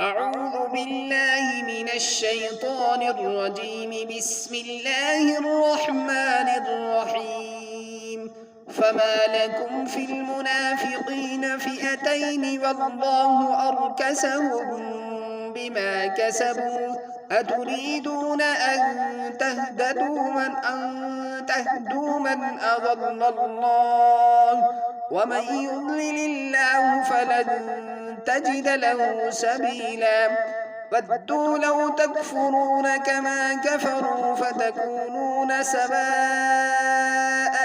أعوذ بالله من الشيطان الرجيم بسم الله الرحمن الرحيم فما لكم في المنافقين فئتين والله أركسهم بما كسبوا أتريدون أن تهدوا من أضل الله ومن يضلل الله فلن تجد له سبيلا ودوا لو تكفرون كما كفروا فتكونون سواء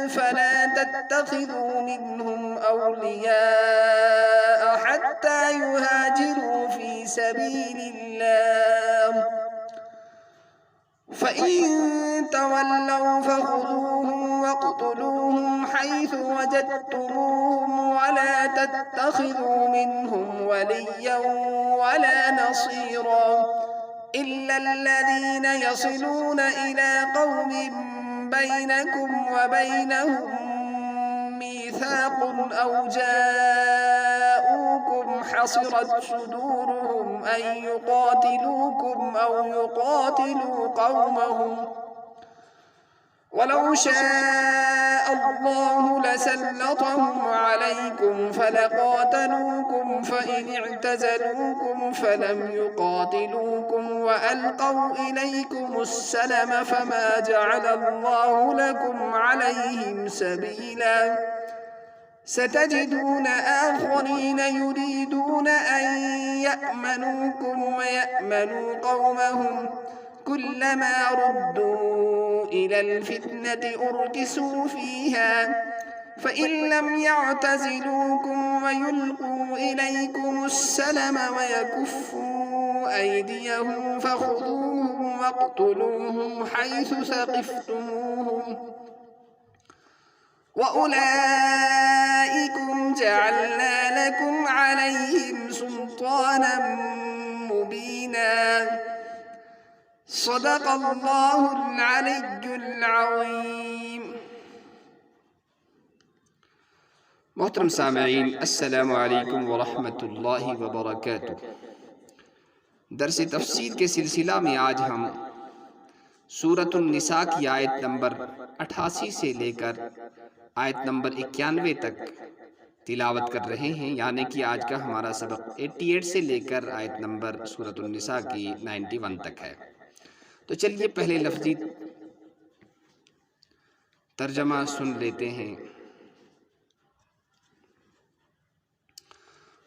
فلا تتخذوا منهم أولياء حتى يهاجروا في سبيل الله فإن تولوا فخذوهم واقتلوهم حيث وجدتموهم ولا تتخذوا منهم وليا ولا نصيرا إلا الذين يصلون إلى قوم بينكم وبينهم ميثاق أو جاءوكم حصرت صدورهم أن يقاتلوكم أو يقاتلوا قومهم ولو شاء الله لسلطهم عليكم فلقاتلوكم فإن اعتزلوكم فلم يقاتلوكم وألقوا إليكم السلم فما جعل الله لكم عليهم سبيلا ستجدون آخرين يريدون أن يأمنوكم ويأمنوا قومهم كلما ردوا إلى الفتنة أركسوا فيها فإن لم يعتزلوكم ويلقوا إليكم السلم ويكفوا أيديهم فخذوهم واقتلوهم حيث ثقفتموهم وأولئكم جعلنا لكم عليهم سلطانا مبينا صدق اللہ العلی العظیم۔ محترم سامعین، السلام علیکم ورحمۃ اللہ وبرکاتہ۔ درس تفسیر کے سلسلہ میں آج ہم سورۃ النساء کی آیت نمبر 88 سے لے کر آیت نمبر 91 تک تلاوت کر رہے ہیں، یعنی کہ آج کا ہمارا سبق 88 سے لے کر آیت نمبر سورۃ النساء کی 91 تک ہے۔ تو چلیے پہلے لفظی ترجمہ سن لیتے ہیں۔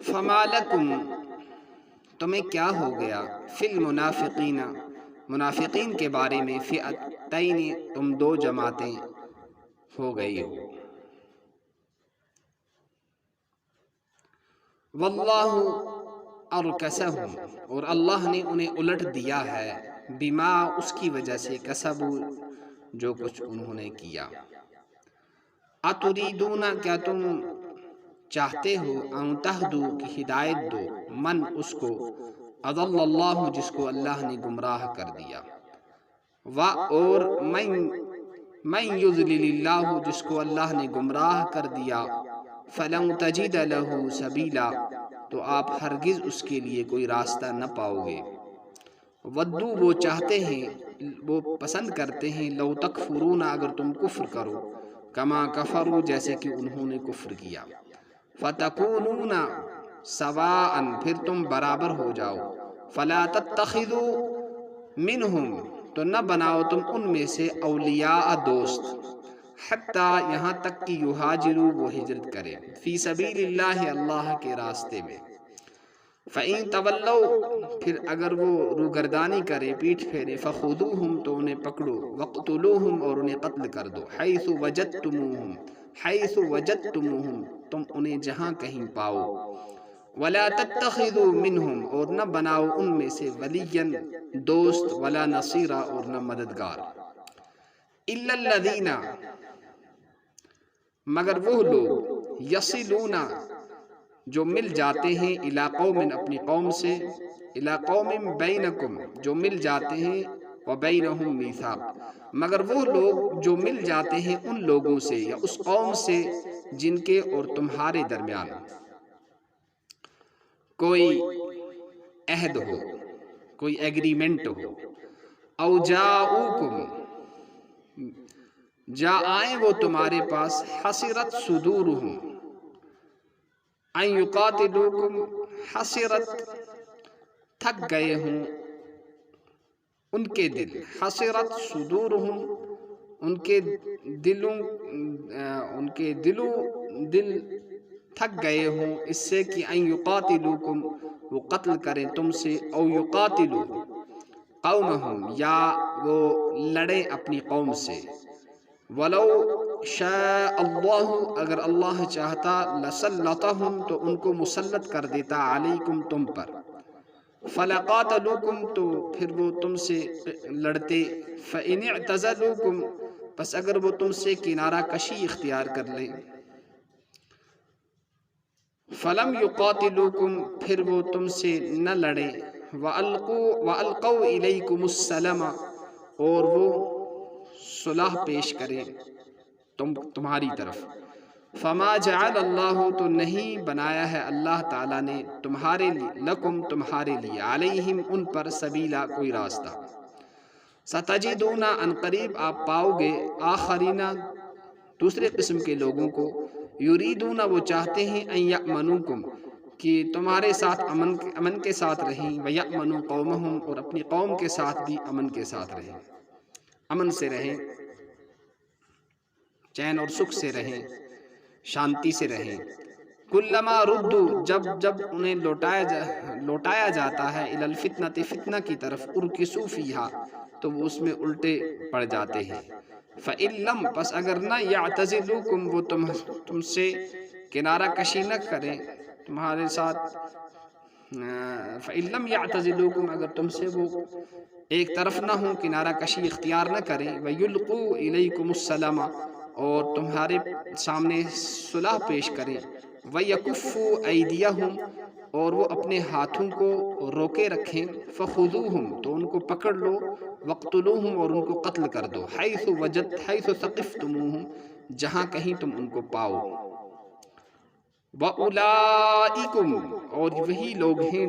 فما لکم، تمہیں کیا ہو گیا، فی المنافقین، منافقین کے بارے میں، فئتین، تم دو جماعتیں ہو گئی ہو، واللہ ارکسہم، اور اللہ نے انہیں الٹ دیا ہے، بما، اس کی وجہ سے، کسبو، جو کچھ انہوں نے کیا۔ اتریدون، کیا تم چاہتے ہو، ان تہدو، کی ہدایت دو، من، اس کو، اضل اللہ، جس کو اللہ نے گمراہ کر دیا، اور من یضلل اللہ، جس کو اللہ نے گمراہ کر دیا، فلن تجد لہ سبیلا، تو آپ ہرگز اس کے لیے کوئی راستہ نہ پاؤ گے۔ ودو، وہ چاہتے ہیں، وہ پسند کرتے ہیں، لو تکفرون، اگر تم کفر کرو، کما کفروا، جیسے کہ انہوں نے کفر کیا، فتکونون سواء، پھر تم برابر ہو جاؤ، فلا تتخذوا منہم، تو نہ بناؤ تم ان میں سے، اولیاء، دوست، حتیٰ، یہاں تک کہ یہاجروا، وہ ہجرت کرے، فی سبیل اللہ، اللہ کے راستے میں، فَإِن تَوَلَّوْا، پھر اگر وہ روگردانی کرے، پیٹھ پھیرے، فَخُذُوهُمْ، تو انہیں پکڑو، وَاقْتُلُوهُمْ، اور انہیں قتل کر دو، حَيْثُ وَجَدْتُمُوهُمْ، تم انہیں جہاں کہیں پاؤ، وَلَا تَتَّخِذُوا مِنْهُمْ، اور نہ بناؤ ان میں سے، وَلِيًّا، دوست، وَلَا نَصِيرًا، اور نہ مددگار، إِلَّا الَّذِينَ، مگر وہ لوگ، يَصِلُونَ، جو مل جاتے ہیں، الی قوم، اپنی قوم سے، الی قوم بینکم، جو مل جاتے ہیں، وبینہم میثاق، مگر وہ لوگ جو مل جاتے ہیں ان لوگوں سے یا اس قوم سے جن کے اور تمہارے درمیان کوئی عہد ہو، کوئی ایگریمنٹ ہو، او جاؤکم جا آئیں وہ تمہارے پاس، حسرت صدورہم ان یقاتلوکم، حسرت تھک گئے ہوں ان کے دل، حسرت صدورہم ان کے دل تھک گئے ہوں اس سے کہ ان یقاتلوکم وہ قتل کریں تم سے، او یقاتلو قومہم یا وہ لڑیں اپنی قوم سے، ولو شاء اللہ اگر اللہ چاہتا، لسلطہم تو ان کو مسلط کر دیتا، علیکم تم پر، فلقاتلوکم تو پھر وہ تم سے لڑتے، فإن اعتزلوکم پس اگر وہ تم سے کنارہ کشی اختیار کر لیں، فلم یقاتلوکم پھر وہ تم سے نہ لڑیں، وَأَلْقَوْا إِلَيْكُمُ السَّلَمَ اور وہ صلح پیش کریں تمہاری طرف، فما جعل اللہ تو نہیں بنایا ہے اللہ تعالیٰ نے تمہارے لیے، لکم تمہارے لیے، علیہم ان پر، سبیلا کوئی راستہ، ستجدون ان قریب آپ پاؤ گے، آخرین دوسرے قسم کے لوگوں کو، یریدون وہ چاہتے ہیں، ان یأمنوکم کہ تمہارے ساتھ امن کے ساتھ رہیں، ویأمنوا قومہم اور اپنی قوم کے ساتھ بھی امن کے ساتھ رہیں، امن سے رہیں، چین اور سکھ سے رہیں، شانتی سے رہیں، کلما ردو جب انہیں لوٹایا جاتا ہے، الی الفتنۃ فتنہ کی طرف، ارکسوا فیہا تو وہ اس میں الٹے پڑ جاتے ہیں، فإن لم پس اگر نہ، یعتزلوکم وہ تم سے کنارہ کشی نہ کریں تمہارے ساتھ، فإن لم یعتزلوکم اگر تم سے وہ ایک طرف نہ ہوں، کنارہ کشی اختیار نہ کریں، ویلقوا الیکم السلم اور تمہارے سامنے صلح پیش کریں، وَيَكُفُّوا أَيْدِيَهُمْ اور وہ اپنے ہاتھوں کو روکے رکھیں، فَخُذُوهُمْ تو ان کو پکڑ لو، وَاقْتُلُوهُمْ اور ان کو قتل کر دو، حَيْثُ ثَقِفْتُمُوهُمْ جہاں کہیں تم ان کو پاؤ، وَأُولَئِكُمْ اور وہی لوگ ہیں،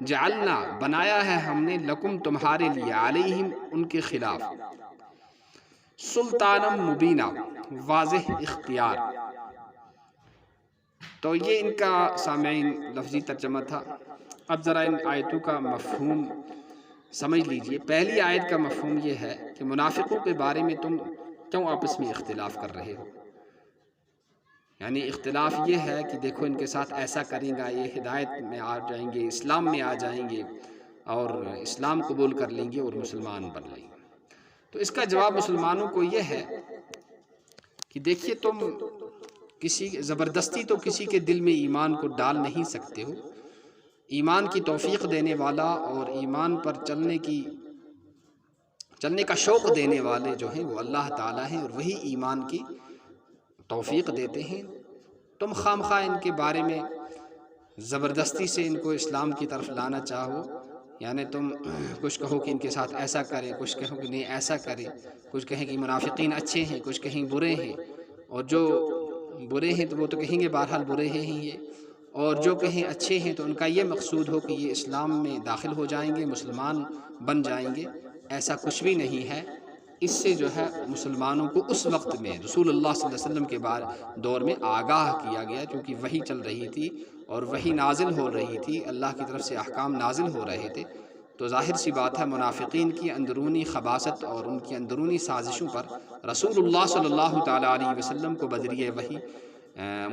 جعلنا بنایا ہے ہم نے، لکم تمہارے لیے، علیہم ان کے خلاف، سلطانا مبینہ واضح اختیار۔ تو یہ ان کا سامعین لفظی ترجمہ تھا۔ اب ذرا ان آیتوں کا مفہوم سمجھ لیجئے۔ پہلی آیت کا مفہوم یہ ہے کہ منافقوں کے بارے میں تم کیوں آپس میں اختلاف کر رہے ہو؟ یعنی اختلاف یہ ہے کہ دیکھو ان کے ساتھ ایسا کریں گا، یہ ہدایت میں آ جائیں گے، اسلام میں آ جائیں گے اور اسلام قبول کر لیں گے اور مسلمان بن لیں گے۔ تو اس کا جواب مسلمانوں کو یہ ہے کہ دیکھیے تم زبردستی تو کسی کے دل میں ایمان کو ڈال نہیں سکتے ہو، ایمان کی توفیق دینے والا اور ایمان پر چلنے کا شوق دینے والے جو ہیں وہ اللہ تعالیٰ ہیں، اور وہی ایمان کی توفیق دیتے ہیں۔ تم خواہ ان کے بارے میں زبردستی سے ان کو اسلام کی طرف لانا چاہو، یعنی تم کچھ کہو کہ ان کے ساتھ ایسا کریں، کچھ کہو کہ نہیں ایسا کریں، کچھ کہیں کہ منافقین اچھے ہیں، کچھ کہیں برے ہیں، اور جو برے ہیں تو وہ تو کہیں گے بہرحال برے ہیں ہی یہ، اور جو کہیں اچھے ہیں تو ان کا یہ مقصود ہو کہ یہ اسلام میں داخل ہو جائیں گے، مسلمان بن جائیں گے۔ ایسا کچھ بھی نہیں ہے۔ اس سے جو ہے مسلمانوں کو اس وقت میں رسول اللہ صلی اللہ علیہ وسلم کے دور میں آگاہ کیا گیا، کیونکہ وحی چل رہی تھی اور وحی نازل ہو رہی تھی، اللہ کی طرف سے احکام نازل ہو رہے تھے، تو ظاہر سی بات ہے منافقین کی اندرونی خباثت اور ان کی اندرونی سازشوں پر رسول اللہ صلی اللہ تعالیٰ علیہ وسلم کو بذریعہ وحی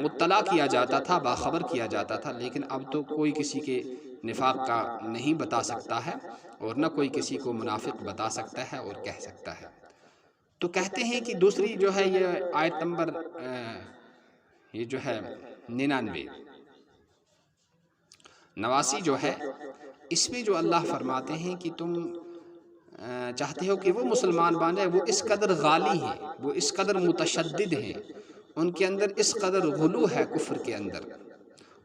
مطلع کیا جاتا تھا، باخبر کیا جاتا تھا۔ لیکن اب تو کوئی کسی کے نفاق کا نہیں بتا سکتا ہے، اور نہ کوئی کسی کو منافق بتا سکتا ہے اور کہہ سکتا ہے۔ تو کہتے ہیں کہ دوسری جو ہے یہ آیت نمبر یہ جو ہے 89 جو ہے، اس میں جو اللہ فرماتے ہیں کہ تم چاہتے ہو کہ وہ مسلمان بن جائے، وہ اس قدر غالی ہیں، وہ اس قدر متشدد ہیں، ان کے اندر اس قدر غلو ہے کفر کے اندر،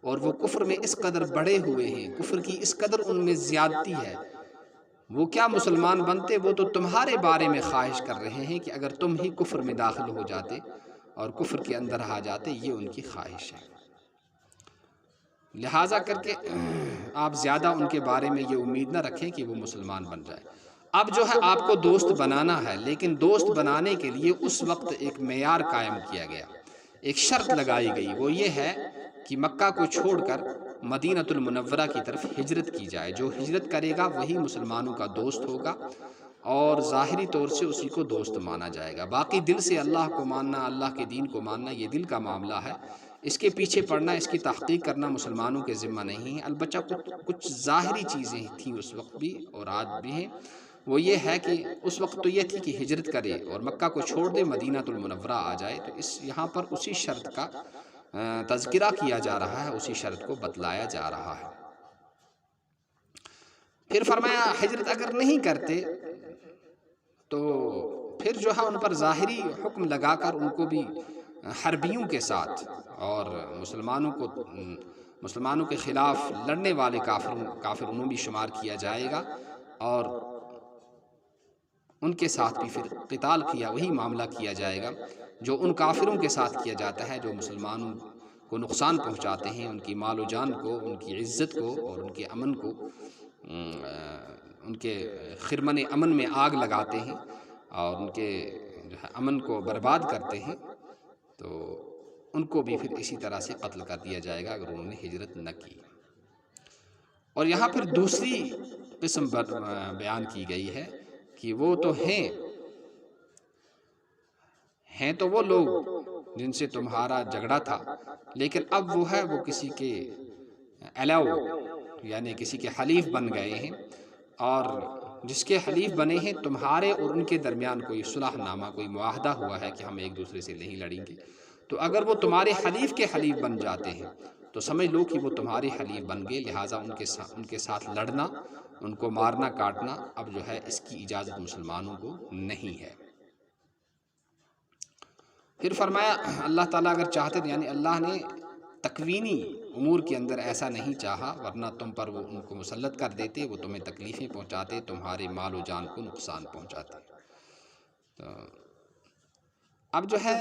اور وہ کفر میں اس قدر بڑے ہوئے ہیں، کفر کی اس قدر ان میں زیادتی ہے، وہ کیا مسلمان بنتے، وہ تو تمہارے بارے میں خواہش کر رہے ہیں کہ اگر تم ہی کفر میں داخل ہو جاتے اور کفر کے اندر آ جاتے، یہ ان کی خواہش ہے۔ لہٰذا کر کے آپ زیادہ ان کے بارے میں یہ امید نہ رکھیں کہ وہ مسلمان بن جائے۔ اب جو ہے آپ کو دوست بنانا ہے، لیکن دوست بنانے کے لیے اس وقت ایک معیار قائم کیا گیا، ایک شرط لگائی گئی، وہ یہ ہے کہ مکہ کو چھوڑ کر مدینۃ المنورہ کی طرف ہجرت کی جائے۔ جو ہجرت کرے گا وہی مسلمانوں کا دوست ہوگا اور ظاہری طور سے اسی کو دوست مانا جائے گا۔ باقی دل سے اللہ کو ماننا، اللہ کے دین کو ماننا، یہ دل کا معاملہ ہے، اس کے پیچھے پڑنا، اس کی تحقیق کرنا مسلمانوں کے ذمہ نہیں ہے۔ البتہ کچھ ظاہری چیزیں تھیں اس وقت بھی اور آج بھی ہیں، وہ یہ ہے کہ اس وقت تو یہ تھی کہ ہجرت کرے اور مکہ کو چھوڑ دے، مدینۃ المنورہ آ جائے، تو یہاں پر اسی شرط کا تذکرہ کیا جا رہا ہے، اسی شرط کو بتلایا جا رہا ہے۔ پھر فرمایا ہجرت اگر نہیں کرتے تو پھر جو ہے ان پر ظاہری حکم لگا کر ان کو بھی حربیوں کے ساتھ اور مسلمانوں کے خلاف لڑنے والے کافر انہوں بھی شمار کیا جائے گا، اور ان کے ساتھ بھی پھر قتال کیا، وہی معاملہ کیا جائے گا جو ان کافروں کے ساتھ کیا جاتا ہے جو مسلمانوں کو نقصان پہنچاتے ہیں، ان کی مال و جان کو، ان کی عزت کو اور ان کے امن کو، ان کے خرمن امن میں آگ لگاتے ہیں اور ان کے جو ہے امن کو برباد کرتے ہیں، تو ان کو بھی پھر اسی طرح سے قتل کر دیا جائے گا اگر انہوں نے ہجرت نہ کی۔ اور یہاں پھر دوسری قسم بیان کی گئی ہے کہ وہ تو ہیں تو وہ لوگ جن سے تمہارا جھگڑا تھا، لیکن اب وہ کسی کے علاوہ یعنی کسی کے حلیف بن گئے ہیں، اور جس کے حلیف بنے ہیں تمہارے اور ان کے درمیان کوئی صلح نامہ، کوئی معاہدہ ہوا ہے کہ ہم ایک دوسرے سے نہیں لڑیں گے، تو اگر وہ تمہارے حلیف کے حلیف بن جاتے ہیں تو سمجھ لو کہ وہ تمہارے حلیف بن گئے، لہٰذا ان کے ساتھ لڑنا، ان کو مارنا کاٹنا اب جو ہے اس کی اجازت مسلمانوں کو نہیں ہے۔ پھر فرمایا اللہ تعالیٰ اگر چاہتے، یعنی اللہ نے تکوینی امور کے اندر ایسا نہیں چاہا، ورنہ تم پر وہ ان کو مسلط کر دیتے، وہ تمہیں تکلیفیں پہنچاتے، تمہارے مال و جان کو نقصان پہنچاتے۔ تو اب جو ہے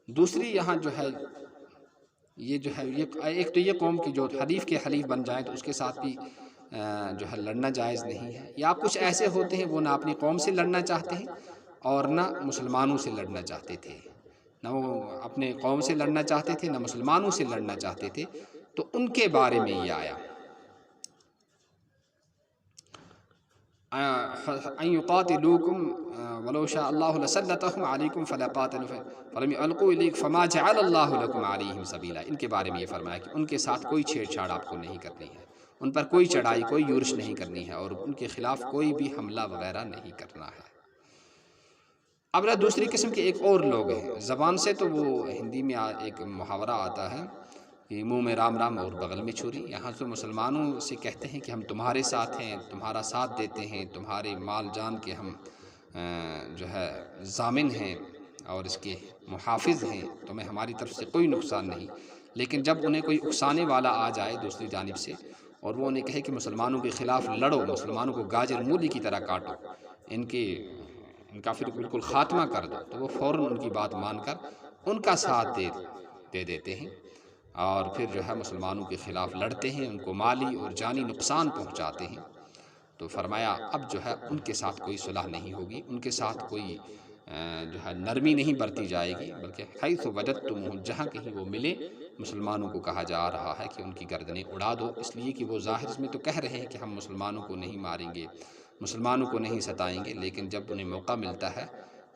دوسری یہاں جو ہے یہ ایک تو یہ قوم کی جو حلیف کے حلیف بن جائے تو اس کے ساتھ بھی جو ہے لڑنا جائز نہیں ہے، یا کچھ ایسے ہوتے ہیں وہ نہ اپنی قوم سے لڑنا چاہتے ہیں اور نہ مسلمانوں سے لڑنا چاہتے تھے، نہ وہ اپنے قوم سے لڑنا چاہتے تھے نہ مسلمانوں سے لڑنا چاہتے تھے، تو ان کے بارے میں یہ آیا ان یقاتلوکم ولو شاء اللہ لسلطهم علیکم فلا قاتلوا فلم القوا الیک فما جعل اللہ لکم علیہم سبیلا۔ ان کے بارے میں یہ فرمایا کہ ان کے ساتھ کوئی چھیڑ چھاڑ آپ کو نہیں کرنی ہے، ان پر کوئی چڑھائی، کوئی یورش نہیں کرنی ہے، اور ان کے خلاف کوئی بھی حملہ وغیرہ نہیں کرنا ہے۔ اب نہ دوسری قسم کے ایک اور لوگ ہیں، زبان سے تو وہ ہندی میں ایک محاورہ آتا ہے کہ منہ میں رام رام اور بغل میں چھری، یہاں تو مسلمانوں سے کہتے ہیں کہ ہم تمہارے ساتھ ہیں، تمہارا ساتھ دیتے ہیں، تمہارے مال جان کے ہم جو ہے ضامن ہیں اور اس کے محافظ ہیں، تمہیں ہماری طرف سے کوئی نقصان نہیں۔ لیکن جب انہیں کوئی اکسانے والا آ جائے دوسری جانب سے اور وہ انہیں کہے کہ مسلمانوں کے خلاف لڑو، مسلمانوں کو گاجر مولی کی طرح کاٹو، ان کا پھر بالکل خاتمہ کر دو، تو وہ فوراً ان کی بات مان کر ان کا ساتھ دے دیتے ہیں اور پھر جو ہے مسلمانوں کے خلاف لڑتے ہیں، ان کو مالی اور جانی نقصان پہنچاتے ہیں۔ تو فرمایا اب جو ہے ان کے ساتھ کوئی صلح نہیں ہوگی، ان کے ساتھ کوئی جو ہے نرمی نہیں برتی جائے گی، بلکہ حیث وجدتموہ، جہاں کہیں وہ ملے، مسلمانوں کو کہا جا رہا ہے کہ ان کی گردنیں اڑا دو، اس لیے کہ وہ ظاہر میں تو کہہ رہے ہیں کہ ہم مسلمانوں کو نہیں ماریں گے، مسلمانوں کو نہیں ستائیں گے، لیکن جب انہیں موقع ملتا ہے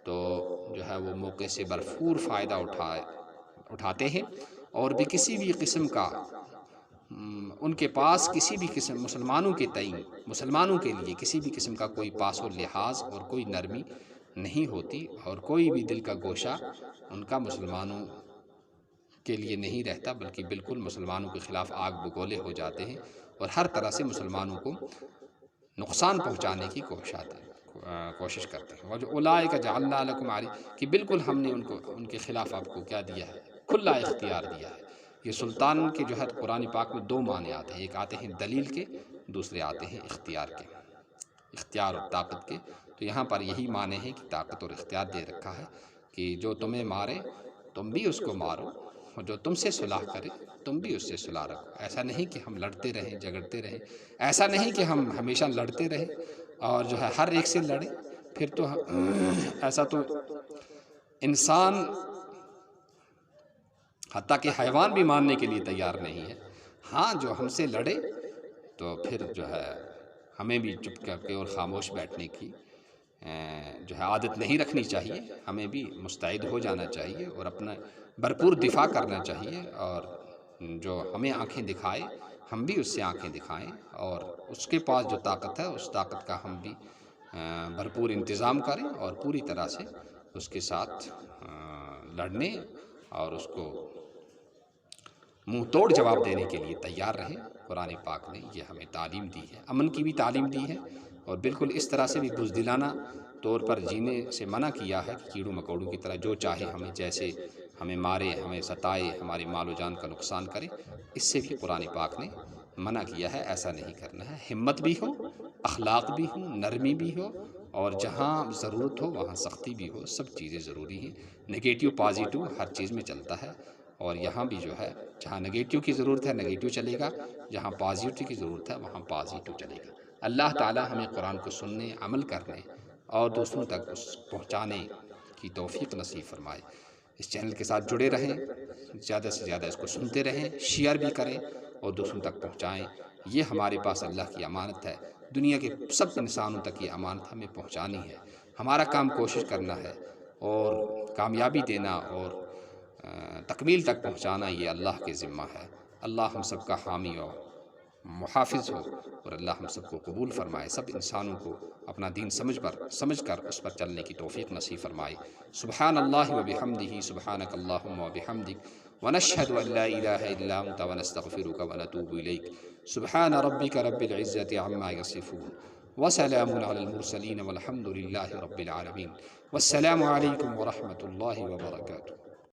تو جو ہے وہ موقع سے بھرپور فائدہ اٹھاتے ہیں، اور بھی کسی بھی قسم کا ان کے پاس کسی بھی قسم مسلمانوں کے تئیں، مسلمانوں کے لیے کسی بھی قسم کا کوئی پاس و لحاظ اور کوئی نرمی نہیں ہوتی، اور کوئی بھی دل کا گوشہ ان کا مسلمانوں کے لیے نہیں رہتا، بلکہ بالکل مسلمانوں کے خلاف آگ بگولے ہو جاتے ہیں اور ہر طرح سے مسلمانوں کو نقصان پہنچانے کی کوشش کرتے ہیں۔ وَجَعَلْنَا اولئک جعلنا لکم کہ بالکل ہم نے ان کے خلاف آپ کو کیا دیا ہے، کھلا اختیار دیا ہے۔ یہ سلطان کے جو ہے قرآن پاک میں دو معنی آتے ہیں، ایک آتے ہیں دلیل کے، دوسرے آتے ہیں اختیار کے، اختیار اور طاقت کے۔ تو یہاں پر یہی معنی ہے کہ طاقت اور اختیار دے رکھا ہے کہ جو تمہیں مارے تم بھی اس کو مارو، جو تم سے صلح کرے تم بھی اس سے صلح رکھو. ایسا نہیں کہ ہم لڑتے رہیں جھگڑتے رہیں، ایسا نہیں کہ ہم ہمیشہ لڑتے رہیں اور جو ہے ہر ایک سے لڑیں. پھر تو ایسا تو انسان حتیٰ کہ حیوان بھی ماننے کے لیے تیار نہیں ہے. ہاں جو ہم سے لڑے تو پھر جو ہے ہمیں بھی چپ کر کے اور خاموش بیٹھنے کی جو ہے عادت نہیں رکھنی چاہیے. ہمیں بھی مستعد ہو جانا چاہیے اور اپنا بھرپور دفاع کرنا چاہیے، اور جو ہمیں آنکھیں دکھائے ہم بھی اس سے آنکھیں دکھائیں، اور اس کے پاس جو طاقت ہے اس طاقت کا ہم بھی بھرپور انتظام کریں اور پوری طرح سے اس کے ساتھ لڑنے اور اس کو منہ توڑ جواب دینے کے لیے تیار رہیں. قرآن پاک نے یہ ہمیں تعلیم دی ہے، امن کی بھی تعلیم دی ہے، اور بالکل اس طرح سے بھی بزدلانہ طور پر جینے سے منع کیا ہے کہ کیڑوں مکوڑوں کی طرح جو چاہے ہمیں جیسے ہمیں مارے، ہمیں ستائے، ہماری مال و جان کا نقصان کرے. اس سے بھی قرآن پاک نے منع کیا ہے، ایسا نہیں کرنا ہے. ہمت بھی ہو، اخلاق بھی ہو، نرمی بھی ہو، اور جہاں ضرورت ہو وہاں سختی بھی ہو. سب چیزیں ضروری ہیں. نگیٹو پازیٹو ہر چیز میں چلتا ہے، اور یہاں بھی جو ہے جہاں نگیٹو کی ضرورت ہے نگیٹو چلے گا، جہاں پازیٹو کی ضرورت ہے وہاں پازیٹو چلے گا. اللہ تعالی ہمیں قرآن کو سننے، عمل کرنے اور دوسروں تک اس پہنچانے کی توفیق نصیب فرمائے. اس چینل کے ساتھ جڑے رہیں، زیادہ سے زیادہ اس کو سنتے رہیں، شیئر بھی کریں اور دوسروں تک پہنچائیں. یہ ہمارے پاس اللہ کی امانت ہے. دنیا کے سب انسانوں تک یہ امانت ہمیں پہنچانی ہے. ہمارا کام کوشش کرنا ہے اور کامیابی دینا اور تکمیل تک پہنچانا یہ اللہ کے ذمہ ہے. اللہ ہم سب کا حامی اور محافظ ہو، اور اللہ ہم سب کو قبول فرمائے. سب انسانوں کو اپنا دین سمجھ کر اس پر چلنے کی توفیق نصیب فرمائے. سبحان اللہ و بحمدہ، سبحانک اللہم و بحمدک، ونشہد ان لا الہ الا انت ونستغفرک ونتوب الیک. سبحان ربک رب العزة عما یصفون، وسلام علی المرسلین والحمد للہ رب العالمین. والسلام علیکم ورحمۃ اللہ وبرکاتہ.